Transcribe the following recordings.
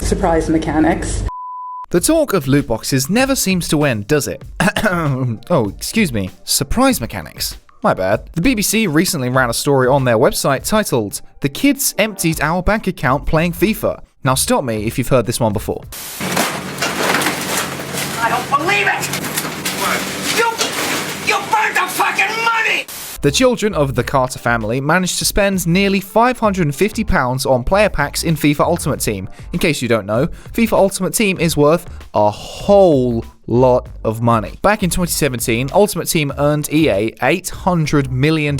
surprise mechanics. The talk of loot boxes never seems to end, does it? Oh, excuse me, surprise mechanics. My bad. The BBC recently ran a story on their website titled, "The Kids Emptied Our Bank Account Playing FIFA." Now stop me if you've heard this one before. I don't believe it! You burned the fucking money! The children of the Carter family managed to spend nearly £550 on player packs in FIFA Ultimate Team. In case you don't know, FIFA Ultimate Team is worth a whole lot of money. Back in 2017, Ultimate Team earned EA $800 million.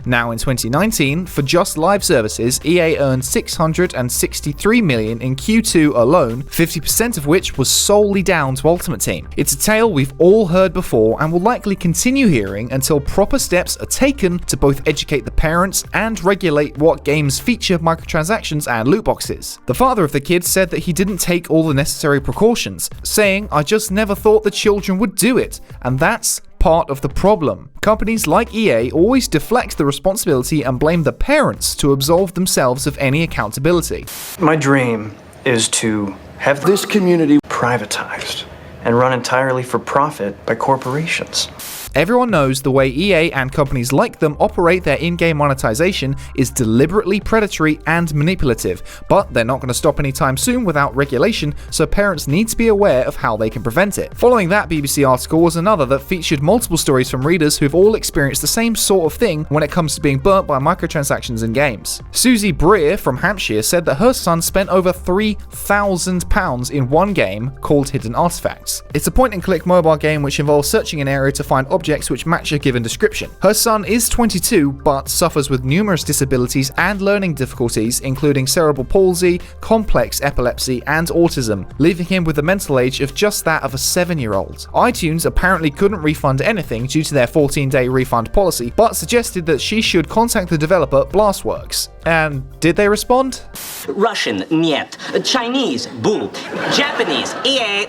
Now in 2019, for just live services, EA earned $663 million in Q2 alone, 50% of which was solely down to Ultimate Team. It's a tale we've all heard before and will likely continue hearing until proper steps are taken to both educate the parents and regulate what games feature microtransactions and loot boxes. The father of the kids said that he didn't take all the necessary precautions, saying, "I just never thought the children would do it, and that's part of the problem." Companies like EA always deflect the responsibility and blame the parents to absolve themselves of any accountability. My dream is to have this community privatized and run entirely for profit by corporations. Everyone knows the way EA and companies like them operate their in-game monetization is deliberately predatory and manipulative, but they're not going to stop anytime soon without regulation, so parents need to be aware of how they can prevent it. Following that BBC article was another that featured multiple stories from readers who've all experienced the same sort of thing when it comes to being burnt by microtransactions in games. Susie Breer from Hampshire said that her son spent over £3,000 in one game called Hidden Artifacts. It's a point-and-click mobile game which involves searching an area to find objects which match a given description. Her son is 22 but suffers with numerous disabilities and learning difficulties, including cerebral palsy, complex epilepsy, and autism, leaving him with a mental age of just that of a 7-year-old. iTunes apparently couldn't refund anything due to their 14-day refund policy, but suggested that she should contact the developer Blastworks. And did they respond? Russian, niet. Chinese, boo. Japanese, EA.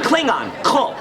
Klingon, ko.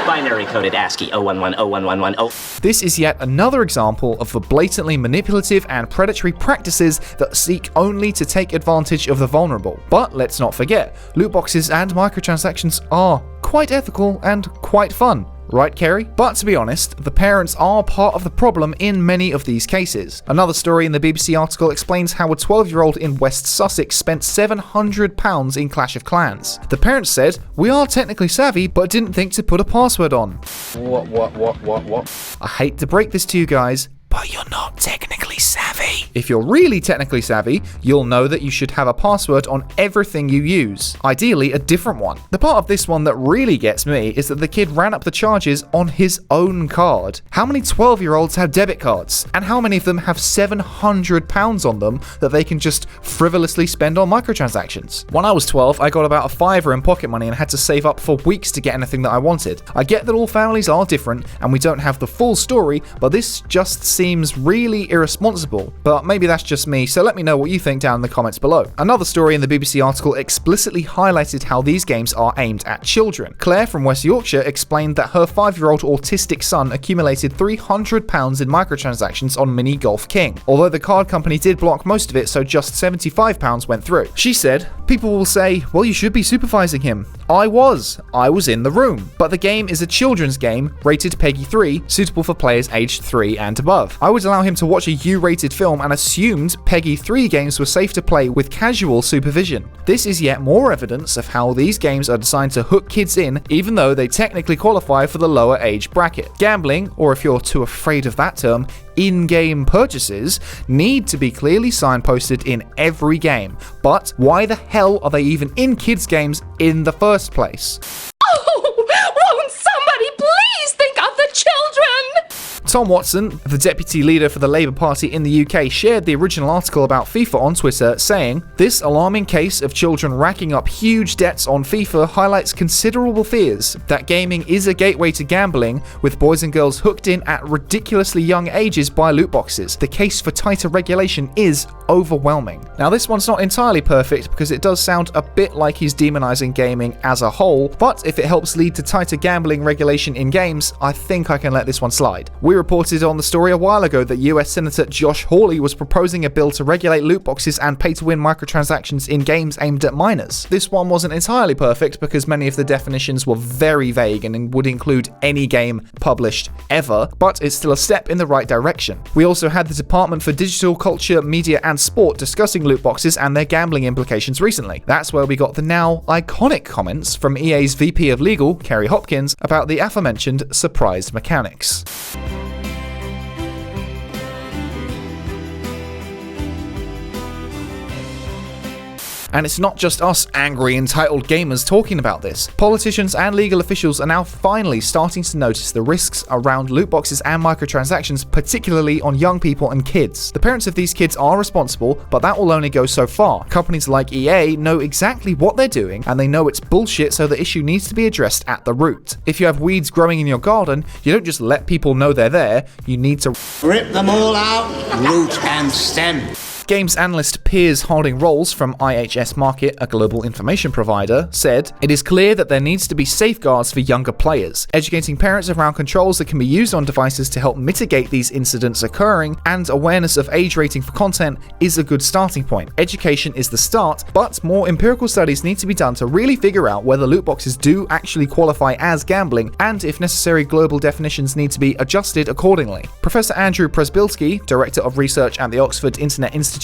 Binary coded ASCII 011011110. This is yet another example of the blatantly manipulative and predatory practices that seek only to take advantage of the vulnerable. But let's not forget, loot boxes and microtransactions are quite ethical and quite fun. Right, Kerry? But to be honest, the parents are part of the problem in many of these cases. Another story in the BBC article explains how a 12-year-old in West Sussex spent £700 in Clash of Clans. The parents said, "We are technically savvy, but didn't think to put a password on." What? I hate to break this to you guys, but you're not technically savvy. If you're really technically savvy, you'll know that you should have a password on everything you use. Ideally, a different one. The part of this one that really gets me is that the kid ran up the charges on his own card. How many 12-year-olds have debit cards? And how many of them have £700 on them that they can just frivolously spend on microtransactions? When I was 12, I got about a £5 in pocket money and had to save up for weeks to get anything that I wanted. I get that all families are different and we don't have the full story, but this just seems really irresponsible. But maybe that's just me, so let me know what you think down in the comments below. Another story in the BBC article explicitly highlighted how these games are aimed at children. Claire from West Yorkshire explained that her 5-year-old autistic son accumulated £300 in microtransactions on Mini Golf King, although the card company did block most of it, so just £75 went through. She said, "People will say, well, you should be supervising him. I was in the room. But the game is a children's game, rated PEGI 3, suitable for players aged 3 and above. I would allow him to watch a U-rated film and assumed PEGI 3 games were safe to play with casual supervision. This is yet more evidence of how these games are designed to hook kids in, even though they technically qualify for the lower age bracket. Gambling, or if you're too afraid of that term, in-game purchases, need to be clearly signposted in every game. But why the hell are they even in kids' games in the first place?" Oh, won't somebody please think of the children? Tom Watson, the deputy leader for the Labour Party in the UK, shared the original article about FIFA on Twitter, saying, "This alarming case of children racking up huge debts on FIFA highlights considerable fears that gaming is a gateway to gambling, with boys and girls hooked in at ridiculously young ages by loot boxes. The case for tighter regulation is overwhelming." Now, this one's not entirely perfect because it does sound a bit like he's demonizing gaming as a whole, but if it helps lead to tighter gambling regulation in games, I think I can let this one slide. We're reported on the story a while ago that US Senator Josh Hawley was proposing a bill to regulate loot boxes and pay-to-win microtransactions in games aimed at minors. This one wasn't entirely perfect because many of the definitions were very vague and would include any game published ever, but it's still a step in the right direction. We also had the Department for Digital, Culture, Media and Sport discussing loot boxes and their gambling implications recently. That's where we got the now iconic comments from EA's VP of Legal, Kerry Hopkins, about the aforementioned surprise mechanics. And it's not just us angry, entitled gamers talking about this. Politicians and legal officials are now finally starting to notice the risks around loot boxes and microtransactions, particularly on young people and kids. The parents of these kids are responsible, but that will only go so far. Companies like EA know exactly what they're doing, and they know it's bullshit, so the issue needs to be addressed at the root. If you have weeds growing in your garden, you don't just let people know they're there, you need to rip them all out, root and stem. Games analyst Piers Harding-Rolls from IHS Markit, a global information provider, said, "It is clear that there needs to be safeguards for younger players. Educating parents around controls that can be used on devices to help mitigate these incidents occurring, and awareness of age rating for content is a good starting point. Education is the start, but more empirical studies need to be done to really figure out whether loot boxes do actually qualify as gambling, and if necessary, global definitions need to be adjusted accordingly." Professor Andrew Presbilski, Director of Research at the Oxford Internet Institute,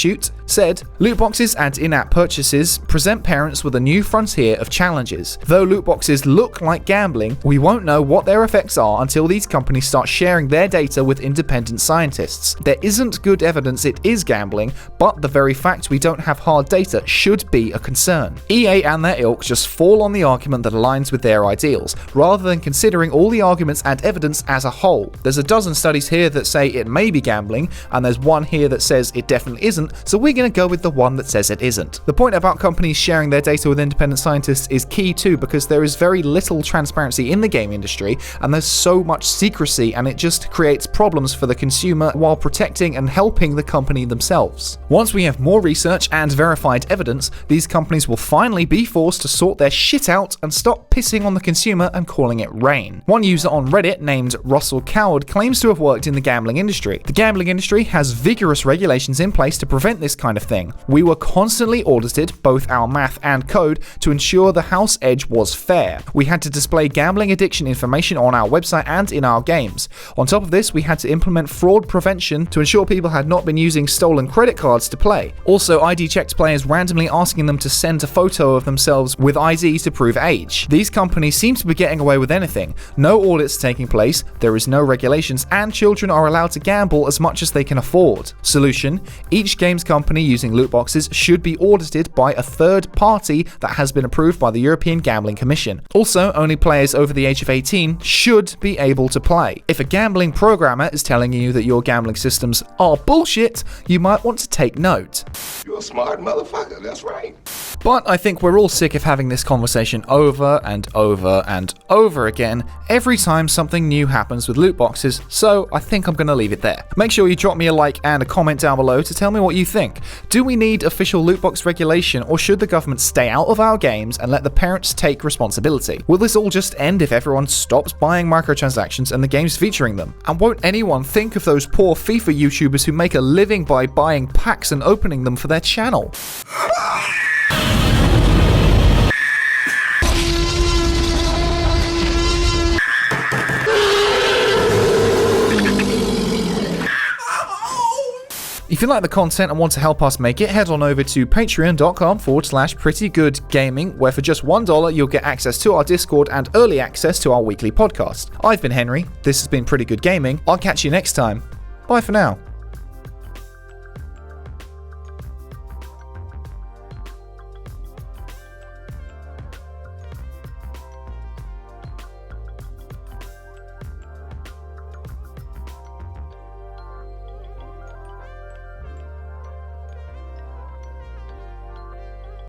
said, "Loot boxes and in-app purchases present parents with a new frontier of challenges. Though loot boxes look like gambling, we won't know what their effects are until these companies start sharing their data with independent scientists. There isn't good evidence it is gambling, but the very fact we don't have hard data should be a concern." EA and their ilk just fall on the argument that aligns with their ideals, rather than considering all the arguments and evidence as a whole. There's a dozen studies here that say it may be gambling, and there's one here that says it definitely isn't, so we're going to go with the one that says it isn't. The point about companies sharing their data with independent scientists is key too, because there is very little transparency in the game industry, and there's so much secrecy, and it just creates problems for the consumer while protecting and helping the company themselves. Once we have more research and verified evidence, these companies will finally be forced to sort their shit out and stop pissing on the consumer and calling it rain. One user on Reddit named Russell Coward claims to have worked in the gambling industry. The gambling industry has vigorous regulations in place to prevent this kind of thing. We were constantly audited, both our math and code, to ensure the house edge was fair. We had to display gambling addiction information on our website and in our games. On top of this, we had to implement fraud prevention to ensure people had not been using stolen credit cards to play. Also, ID checked players, randomly asking them to send a photo of themselves with ID to prove age. These companies seem to be getting away with anything. No audits taking place, there is no regulations, and children are allowed to gamble as much as they can afford. Solution: each games company using loot boxes should be audited by a third party that has been approved by the European Gambling Commission. Also, only players over the age of 18 should be able to play. If a gambling programmer is telling you that your gambling systems are bullshit, you might want to take note. You're a smart motherfucker, that's right. But I think we're all sick of having this conversation over and over and over again every time something new happens with loot boxes, so I think I'm going to leave it there. Make sure you drop me a like and a comment down below to tell me what you think. Do we need official loot box regulation, or should the government stay out of our games and let the parents take responsibility? Will this all just end if everyone stops buying microtransactions and the games featuring them? And won't anyone think of those poor FIFA YouTubers who make a living by buying packs and opening them for their channel? If you like the content and want to help us make it, head on over to patreon.com/prettygoodgaming, where for just $1 you'll get access to our Discord and early access to our weekly podcast. I've been Henry, this has been Pretty Good Gaming, I'll catch you next time. Bye for now.